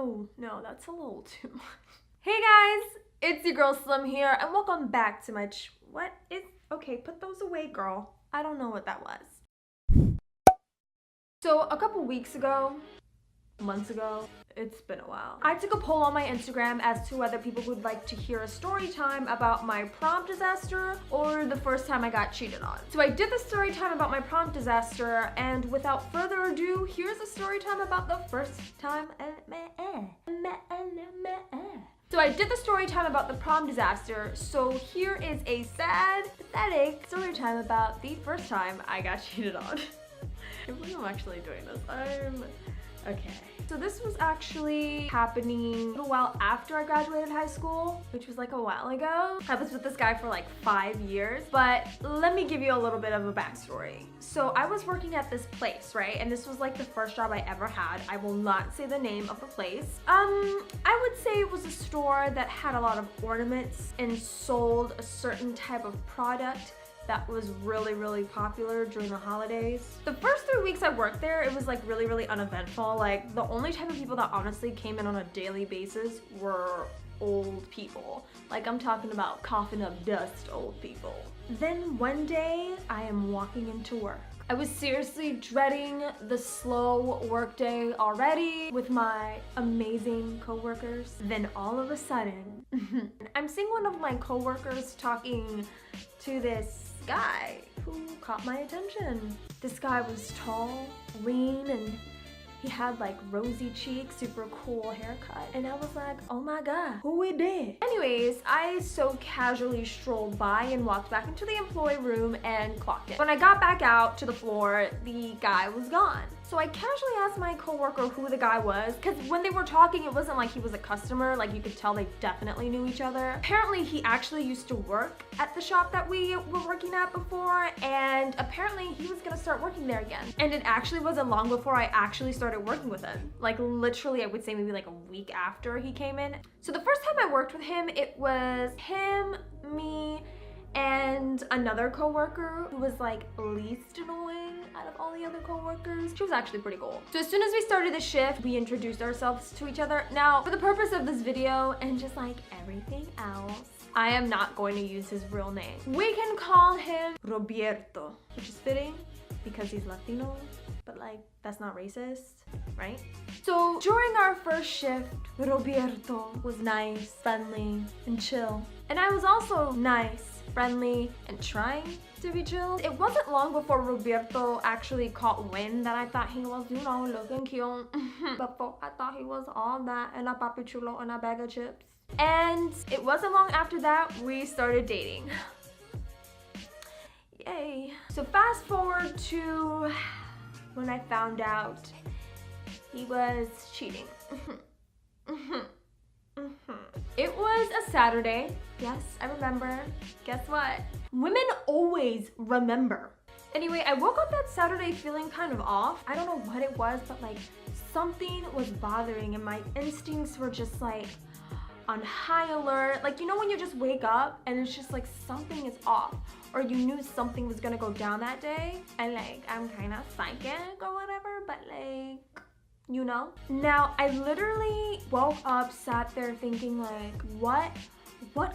No, that's a little too much. Hey guys, it's your girl Slim here, and welcome back to my okay, put those away, girl. I don't know what that was. So a couple weeks ago, months ago, it's been a while, I took a poll on my Instagram as to whether people would like to hear a story time about my prom disaster or the first time I got cheated on. So I did the story time about my prom disaster, and without further ado, here's a story time about the first time. So I did the story time about the prom disaster, so here is a sad, pathetic story time about the first time I got cheated on. I can't believe I'm actually doing this. Okay. So this was actually happening a little while after I graduated high school, which was like a while ago. I was with this guy for like 5 years, but let me give you a little bit of a backstory. So I was working at this place, right? And this was like the first job I ever had. I will not say the name of the place. I would say it was a store that had a lot of ornaments and sold a certain type of product that was really popular during the holidays. The first 3 weeks I worked there, it was like really uneventful. Like the only type of people that honestly came in on a daily basis were old people. Like I'm talking about coughing up dust old people. Then one day I am walking into work. I was seriously dreading the slow work day already with my amazing coworkers. Then all of a sudden, I'm seeing one of my coworkers talking to this guy who caught my attention. This guy was tall, lean, and he had like rosy cheeks, super cool haircut. And I was like, oh my God, who it is? Anyways, I so casually strolled by and walked back into the employee room and clocked in. When I got back out to the floor, the guy was gone. So I casually asked my coworker who the guy was, because when they were talking, it wasn't like he was a customer. Like you could tell they definitely knew each other. Apparently he actually used to work at the shop that we were working at before, and apparently he was gonna start working there again. And it actually wasn't long before I actually started working with him. Like literally, I would say maybe like a week after he came in. So the first time I worked with him, it was him, me, and another coworker who was like least annoying out of all the other coworkers. She was actually pretty cool. So as soon as we started the shift, we introduced ourselves to each other. Now, for the purpose of this video and just like everything else, I am not going to use his real name. We can call him Roberto, which is fitting because he's Latino, but like that's not racist, right? So during our first shift, Roberto was nice, friendly, and chill. And I was also nice, friendly, and trying to be chill. It wasn't long before Roberto actually caught wind that I thought he was, you know, looking cute. Before I thought he was all that and a papi chulo and a bag of chips. And it wasn't long after that we started dating. Yay. So fast forward to when I found out he was cheating. It was a Saturday. Yes, I remember. Guess what? Women always remember. Anyway, I woke up that Saturday feeling kind of off. I don't know what it was, but like something was bothering and my instincts were just like on high alert. Like, you know when you just wake up and it's just like something is off, or you knew something was gonna go down that day, and like I'm kind of psychic or whatever, but like, you know? Now, I literally woke up, sat there thinking like, what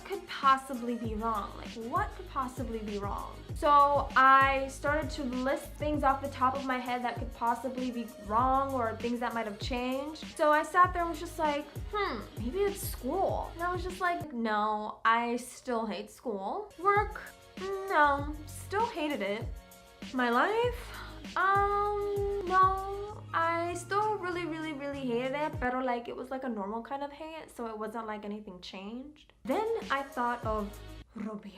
could possibly be wrong? Like, what could possibly be wrong? So I started to list things off the top of my head that could possibly be wrong or things that might have changed. So I sat there and was just like, maybe it's school. And I was just like, no, I still hate school. Work, no, still hated it. My life, no. I still really hated it, but like it was like a normal kind of hate, so it wasn't like anything changed. Then I thought of Roberto.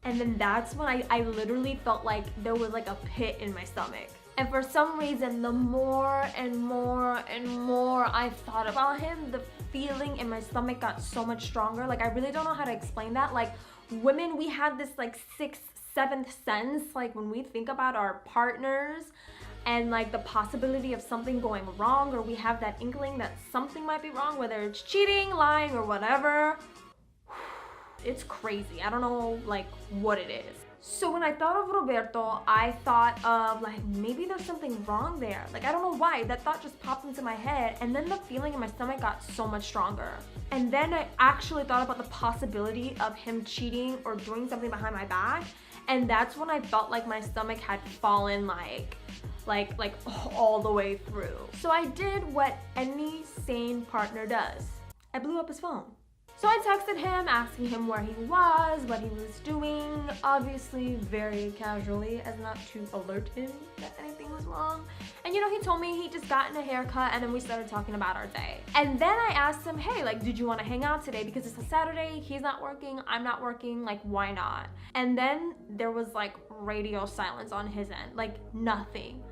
And then that's when I literally felt like there was like a pit in my stomach. And for some reason, the more and more I thought about him, the feeling in my stomach got so much stronger. Like I really don't know how to explain that. Like women, we have this like 6th, 7th sense, like when we think about our partners and like the possibility of something going wrong, or we have that inkling that something might be wrong, whether it's cheating, lying, or whatever. It's crazy. I don't know like what it is. So when I thought of Roberto, I thought of like, maybe there's something wrong there. Like, I don't know why, that thought just popped into my head, and then the feeling in my stomach got so much stronger. And then I actually thought about the possibility of him cheating or doing something behind my back, and that's when I felt like my stomach had fallen like all the way through. So I did what any sane partner does. I blew up his phone. So I texted him, asking him where he was, what he was doing, obviously very casually as not to alert him that anything was wrong. And you know, he told me he just gotten a haircut, and then we started talking about our day. And then I asked him, hey, like, did you want to hang out today? Because it's a Saturday, he's not working, I'm not working, like, why not? And then there was like radio silence on his end, like nothing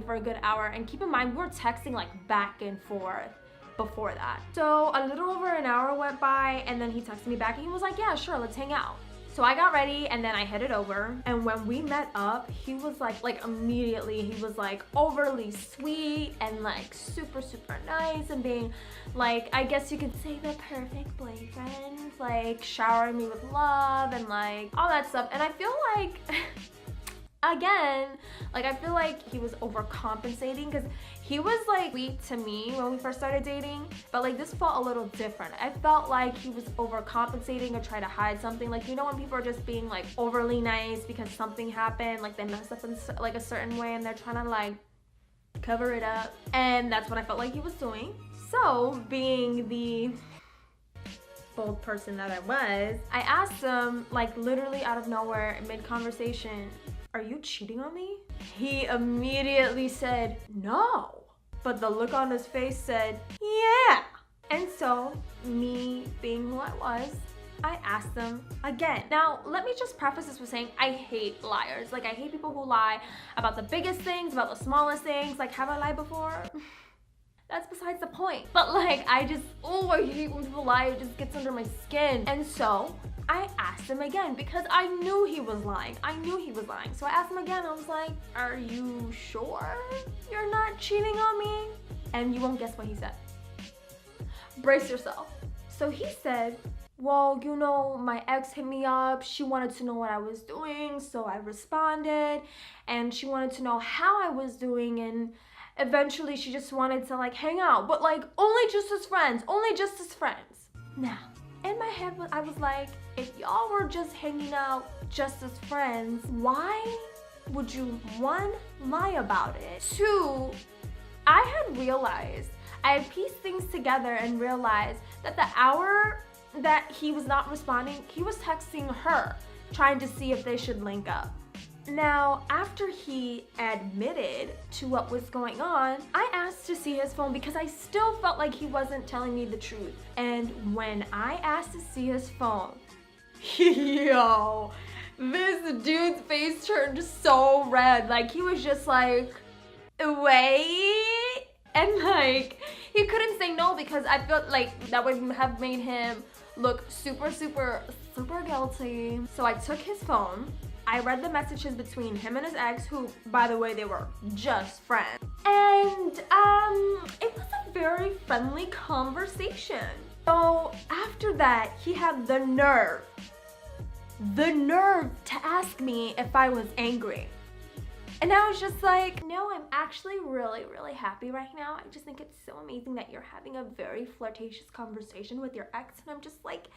for a good hour. And keep in mind, we were texting like back and forth before that. So a little over an hour went by, and then he texted me back and he was like, yeah, sure, let's hang out. So I got ready and then I headed over, and when we met up, he was like immediately, he was like overly sweet and like super nice, and being like, I guess you could say the perfect boyfriend, like showering me with love and like all that stuff. And I feel like again, like I feel like he was overcompensating, because he was like sweet to me when we first started dating, but like this felt a little different. I felt like he was overcompensating or trying to hide something. Like, you know, when people are just being like overly nice because something happened, like they messed up in like a certain way and they're trying to like cover it up, and that's what I felt like he was doing. So being the bold person that I was, I asked him like literally out of nowhere, mid-conversation, are you cheating on me? He immediately said no, but the look on his face said yeah. And so, me being who I was, I asked him again. Now, let me just preface this with saying I hate liars. Like, I hate people who lie about the biggest things, about the smallest things. Like, have I lied before? That's besides the point. But like, I hate when people lie. It just gets under my skin. And so I asked him again, because I knew he was lying. So I asked him again. I was like, are you sure you're not cheating on me? And you won't guess what he said. Brace yourself. So he said, well, you know, my ex hit me up. She wanted to know what I was doing, so I responded. And she wanted to know how I was doing, and eventually she just wanted to like hang out, but like only just as friends. Now, in my head, I was like, if y'all were just hanging out just as friends, why would you, one, lie about it? Two, I had pieced things together and realized that the hour that he was not responding, he was texting her, trying to see if they should link up. Now, after he admitted to what was going on, I asked to see his phone because I still felt like he wasn't telling me the truth. And when I asked to see his phone, yo, this dude's face turned so red. Like, he was just like, wait? And like, he couldn't say no, because I felt like that would have made him look super guilty. So I took his phone. I read the messages between him and his ex, who, by the way, they were just friends. And it was a very friendly conversation. So after that, he had the nerve to ask me if I was angry. And I was just like, no, I'm actually really happy right now. I just think it's so amazing that you're having a very flirtatious conversation with your ex. And I'm just like,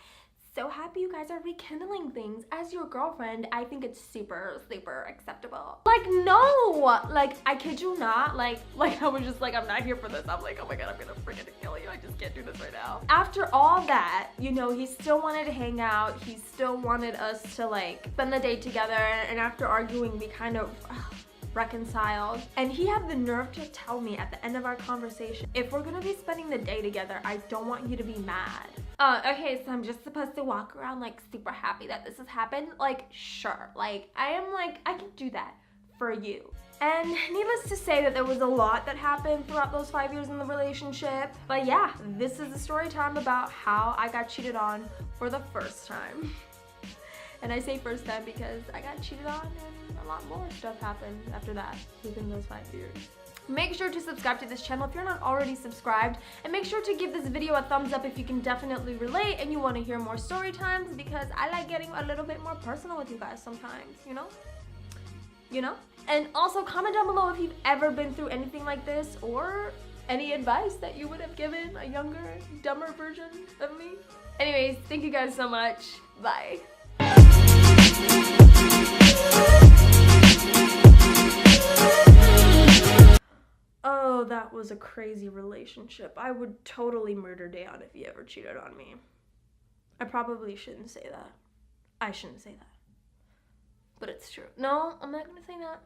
so happy you guys are rekindling things. As your girlfriend, I think it's super acceptable. Like, no, like, I kid you not, like I was just like, I'm not here for this. I'm like, oh my God, I'm gonna freaking kill you. I just can't do this right now. After all that, you know, he still wanted to hang out. He still wanted us to like spend the day together. And after arguing, we kind of reconciled. And he had the nerve to tell me at the end of our conversation, if we're gonna be spending the day together, I don't want you to be mad. Okay, so I'm just supposed to walk around like super happy that this has happened? Like, sure. Like, I can do that for you. And needless to say that there was a lot that happened throughout those 5 years in the relationship. But yeah, this is the story time about how I got cheated on for the first time. And I say first time because I got cheated on and a lot more stuff happened after that within those 5 years. Make sure to subscribe to this channel if you're not already subscribed, and make sure to give this video a thumbs up if you can definitely relate and you want to hear more story times, because I like getting a little bit more personal with you guys sometimes, you know? And also comment down below if you've ever been through anything like this, or any advice that you would have given a younger, dumber version of me. Anyways, thank you guys so much. Bye. Oh, that was a crazy relationship. I would totally murder Dayon if he ever cheated on me. I probably shouldn't say that. I shouldn't say that. But it's true. No, I'm not gonna say that.